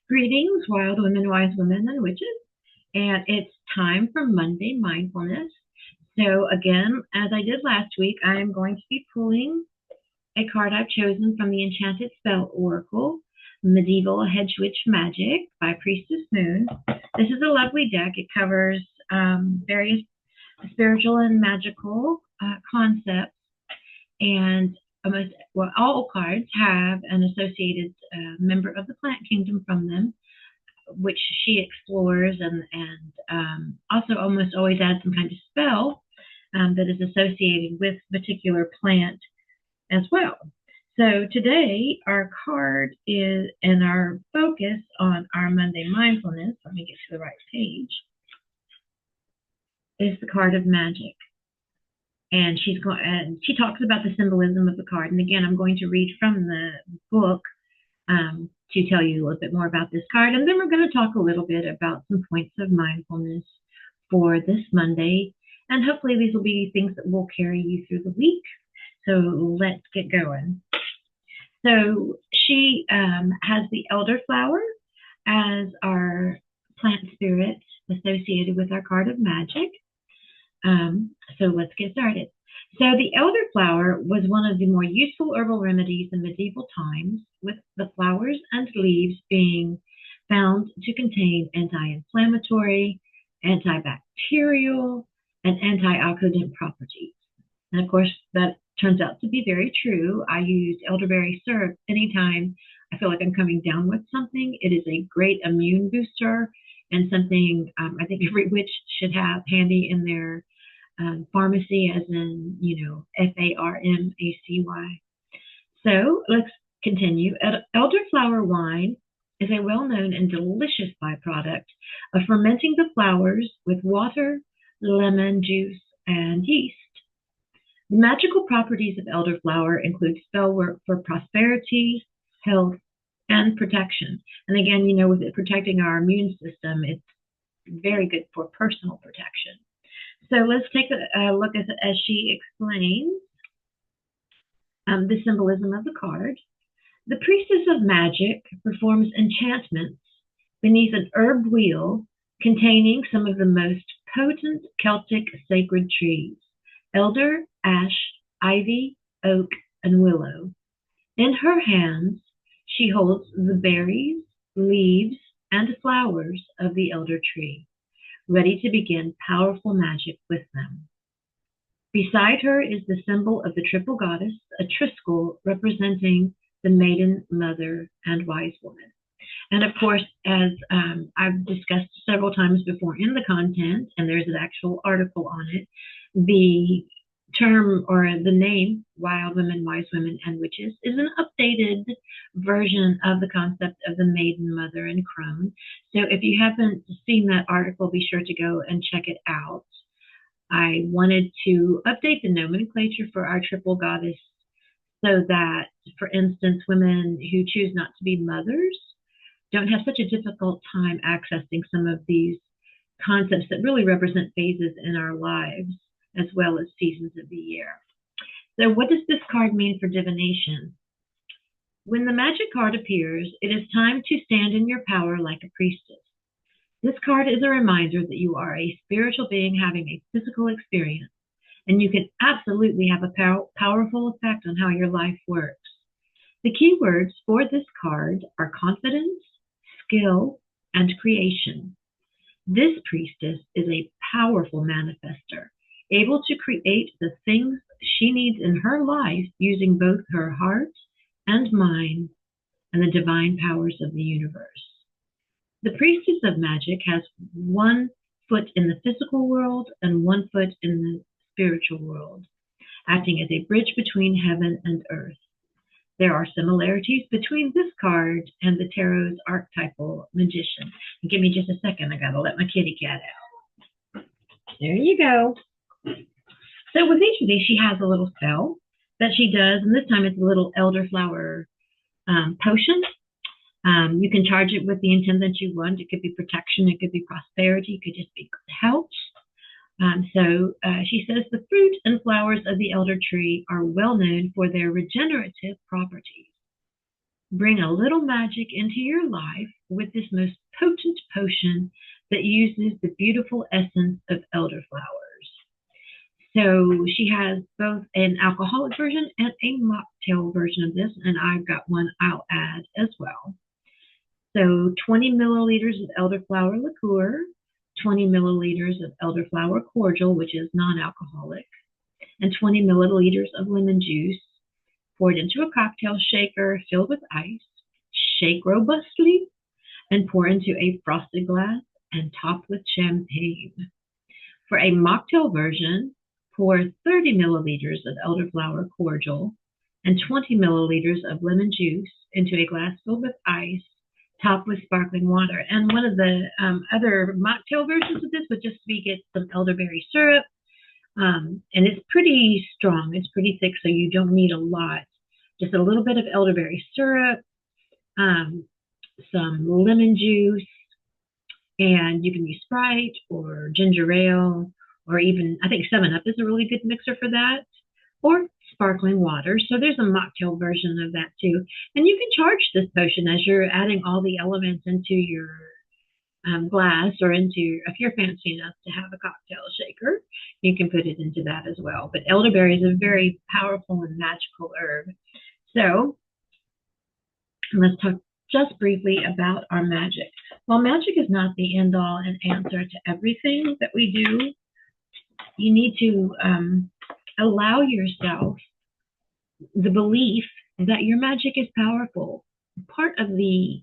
Greetings, wild women, wise women, and witches. And it's time for Monday Mindfulness. So, again, as I did last week, I am going to be pulling a card I've chosen from the Enchanted Spell Oracle, Medieval Hedge Witch Magic by Priestess Moon. This is a lovely deck. It covers various spiritual and magical concepts, and all cards have an associated member of the plant kingdom from them, which she explores, and also almost always adds some kind of spell that is associated with a particular plant as well. So today our card is, and our focus on our Monday mindfulness, let me get to the right page, is the card of Magick. And she talks about the symbolism of the card. And again, I'm going to read from the book to tell you a little bit more about this card. And then we're going to talk a little bit about some points of mindfulness for this Monday. And hopefully these will be things that will carry you through the week. So let's get going. So she has the elderflower as our plant spirit associated with our card of Magick. So let's get started. So the elderflower was one of the more useful herbal remedies in medieval times, with the flowers and leaves being found to contain anti-inflammatory, antibacterial, and antioxidant properties. And of course, that turns out to be very true. I use elderberry syrup anytime I feel like I'm coming down with something. It is a great immune booster and something I think every witch should have handy in their pharmacy, as in, Pharmacy. So let's continue. Elderflower wine is a well-known and delicious byproduct of fermenting the flowers with water, lemon juice, and yeast. The magical properties of elderflower include spell work for prosperity, health, and protection. And again, with it protecting our immune system, it's very good for personal protection. So let's take a look as she explains the symbolism of the card. The Priestess of Magick performs enchantments beneath an herb wheel containing some of the most potent Celtic sacred trees: elder, ash, ivy, oak, and willow. In her hands, she holds the berries, leaves, and flowers of the elder tree, ready to begin powerful magic with them. Beside her is the symbol of the triple goddess, a triskel representing the maiden, mother, and wise woman. And of course, as I've discussed several times before in the content, and there's an actual article on it, the term or the name wild women, wise women, and witches is an updated version of the concept of the maiden, mother, and crone. So if you haven't seen that article, be sure to go and check it out. I wanted to update the nomenclature for our triple goddess so that, for instance, women who choose not to be mothers don't have such a difficult time accessing some of these concepts that really represent phases in our lives, as well as seasons of the year. So what does this card mean for divination? When the Magick card appears, it is time to stand in your power like a priestess. This card is a reminder that you are a spiritual being having a physical experience, and you can absolutely have a powerful effect on how your life works. The key words for this card are confidence, skill, and creation. This priestess is a powerful manifester, able to create the things she needs in her life using both her heart and mind and the divine powers of the universe. The Priestess of Magick has one foot in the physical world and one foot in the spiritual world, acting as a bridge between heaven and earth. There are similarities between this card and the tarot's archetypal magician. And give me just a second, I gotta let my kitty cat out. There you go. So with each of these, she has a little spell that she does, and this time it's a little elderflower potion. You can charge it with the intent that you want. It could be protection, it could be prosperity, it could just be health. So she says the fruit and flowers of the elder tree are well known for their regenerative properties. Bring a little magic into your life with this most potent potion that uses the beautiful essence of elderflowers. So she has both an alcoholic version and a mocktail version of this, and I've got one I'll add as well. So 20 milliliters of elderflower liqueur, 20 milliliters of elderflower cordial, which is non-alcoholic, and 20 milliliters of lemon juice. Pour it into a cocktail shaker filled with ice. Shake robustly and pour into a frosted glass and top with champagne. For a mocktail version, pour 30 milliliters of elderflower cordial and 20 milliliters of lemon juice into a glass filled with ice, top with sparkling water. And one of the other mocktail versions of this would just be get some elderberry syrup. And it's pretty strong. It's pretty thick, so you don't need a lot. Just a little bit of elderberry syrup, some lemon juice, and you can use Sprite or ginger ale, or even, I think 7-Up is a really good mixer for that, or sparkling water. So there's a mocktail version of that too. And you can charge this potion as you're adding all the elements into your glass, or into, if you're fancy enough to have a cocktail shaker, you can put it into that as well. But elderberry is a very powerful and magical herb. So let's talk just briefly about our magic. While magic is not the end all and answer to everything that we do, you need to allow yourself the belief that your magic is powerful. Part of the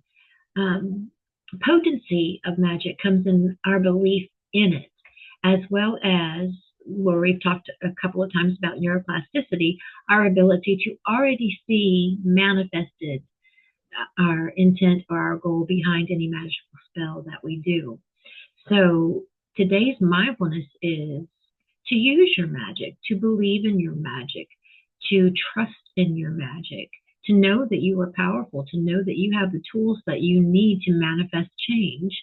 potency of magic comes in our belief in it, as well as where we've talked a couple of times about neuroplasticity, our ability to already see manifested our intent or our goal behind any magical spell that we do. So today's mindfulness is to use your magic, to believe in your magic, to trust in your magic, to know that you are powerful, to know that you have the tools that you need to manifest change.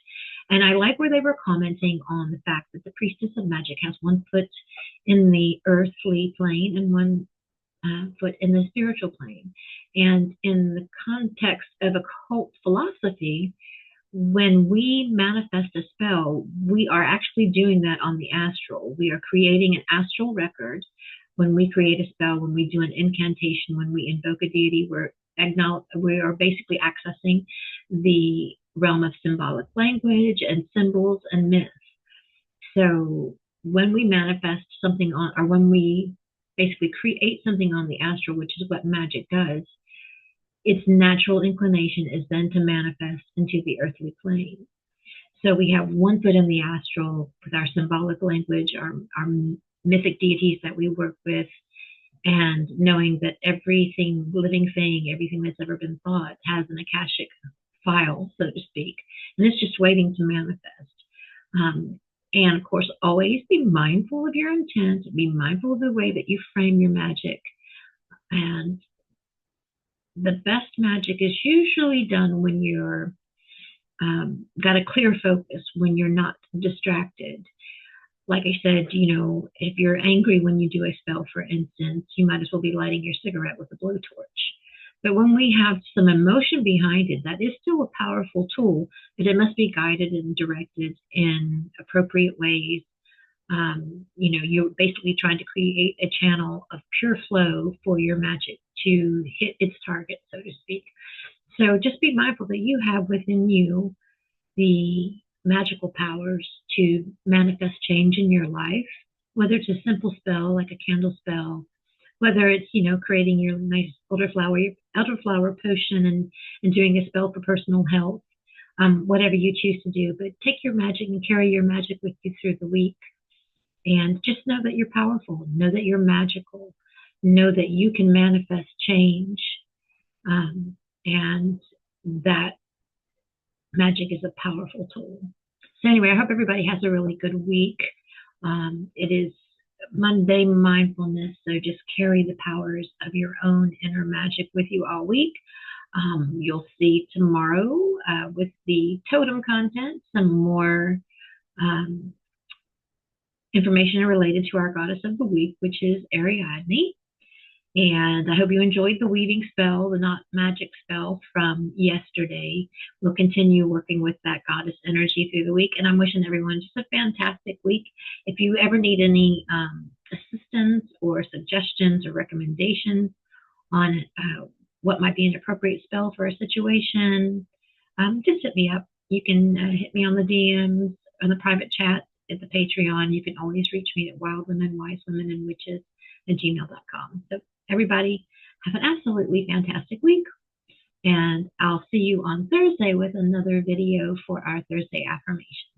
And I like where they were commenting on the fact that the Priestess of Magic has one foot in the earthly plane and one foot in the spiritual plane. And in the context of occult philosophy, when we manifest a spell, we are actually doing that on the astral. We are creating an astral record. When we create a spell, when we do an incantation, when we invoke a deity, we are basically accessing the realm of symbolic language and symbols and myths. So when we manifest something on, or when we basically create something on the astral, which is what magic does, its natural inclination is then to manifest into the earthly plane. So we have one foot in the astral with our symbolic language, our mythic deities that we work with, and knowing that everything, living thing, everything that's ever been thought has an Akashic file, so to speak, and it's just waiting to manifest. And of course, always be mindful of your intent, be mindful of the way that you frame your magic. And the best magic is usually done when you're got a clear focus, when you're not distracted. Like I said, if you're angry when you do a spell, for instance, you might as well be lighting your cigarette with a blowtorch. But when we have some emotion behind it, that is still a powerful tool, but it must be guided and directed in appropriate ways. You're basically trying to create a channel of pure flow for your magic to hit its target, so to speak. So just be mindful that you have within you the magical powers to manifest change in your life, whether it's a simple spell like a candle spell, whether it's, creating your nice elderflower potion and doing a spell for personal health, whatever you choose to do. But take your magic and carry your magic with you through the week. And just know that you're powerful. Know that you're magical. Know that you can manifest change. And that magic is a powerful tool. So anyway, I hope everybody has a really good week. It is Monday mindfulness, so just carry the powers of your own inner magic with you all week. You'll see tomorrow with the totem content some more information related to our goddess of the week, which is Ariadne. And I hope you enjoyed the weaving spell, the not magic spell from yesterday. We'll continue working with that goddess energy through the week. And I'm wishing everyone just a fantastic week. If you ever need any assistance or suggestions or recommendations on what might be an appropriate spell for a situation, just hit me up. You can hit me on the DMs, on the private chat, at the Patreon. You can always reach me at WildWomen, WiseWomen, and Witches at gmail.com. So everybody, have an absolutely fantastic week. And I'll see you on Thursday with another video for our Thursday affirmation.